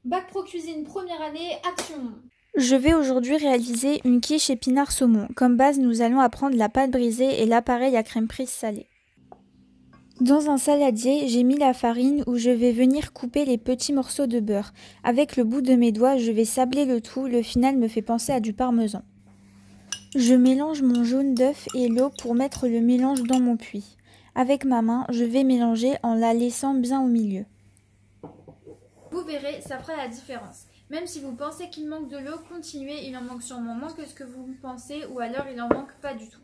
Bac Pro Cuisine première année, action! Je vais aujourd'hui réaliser une quiche épinard saumon. Comme base, nous allons apprendre la pâte brisée et l'appareil à crème prise salée. Dans un saladier, j'ai mis la farine où je vais venir couper les petits morceaux de beurre. Avec le bout de mes doigts, je vais sabler le tout. Le final me fait penser à du parmesan. Je mélange mon jaune d'œuf et l'eau pour mettre le mélange dans mon puits. Avec ma main, je vais mélanger en la laissant bien au milieu. Vous verrez, ça fera la différence. Même si vous pensez qu'il manque de l'eau, continuez, il en manque sûrement moins que ce que vous pensez ou alors il en manque pas du tout.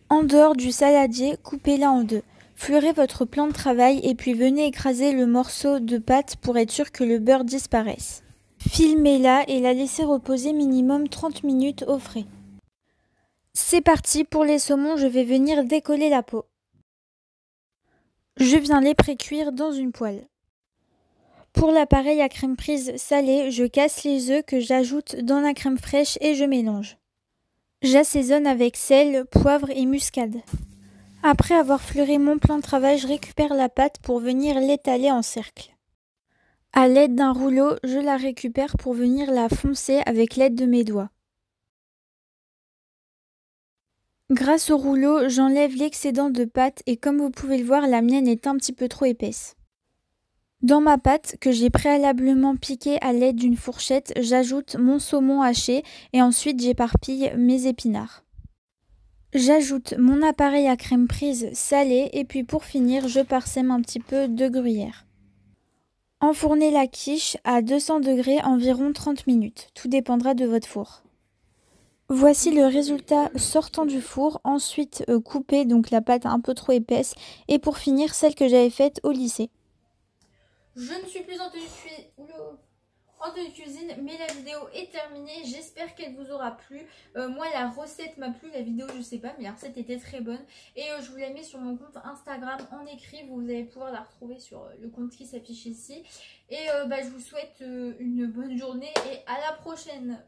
En dehors du saladier, coupez-la en deux. Fleurez votre plan de travail et puis venez écraser le morceau de pâte pour être sûr que le beurre disparaisse. Filmez-la et la laissez reposer minimum 30 minutes au frais. C'est parti, pour les saumons, je vais venir décoller la peau. Je viens les pré-cuire dans une poêle. Pour l'appareil à crème prise salée, je casse les œufs que j'ajoute dans la crème fraîche et je mélange. J'assaisonne avec sel, poivre et muscade. Après avoir fleuré mon plan de travail, je récupère la pâte pour venir l'étaler en cercle. À l'aide d'un rouleau, je la récupère pour venir la foncer avec l'aide de mes doigts. Grâce au rouleau, j'enlève l'excédent de pâte et comme vous pouvez le voir, la mienne est un petit peu trop épaisse. Dans ma pâte, que j'ai préalablement piquée à l'aide d'une fourchette, j'ajoute mon saumon haché et ensuite j'éparpille mes épinards. J'ajoute mon appareil à crème prise salée et puis pour finir, je parsème un petit peu de gruyère. Enfournez la quiche à 200 degrés environ 30 minutes, tout dépendra de votre four. Voici le résultat sortant du four, ensuite coupé, donc la pâte un peu trop épaisse, et pour finir celle que j'avais faite au lycée. Je ne suis plus en tenue de cuisine, mais la vidéo est terminée. J'espère qu'elle vous aura plu. Moi, la recette m'a plu, la vidéo, je sais pas, mais la recette était très bonne. Et je vous la mets sur mon compte Instagram en écrit. Vous allez pouvoir la retrouver sur le compte qui s'affiche ici. Et je vous souhaite une bonne journée et à la prochaine.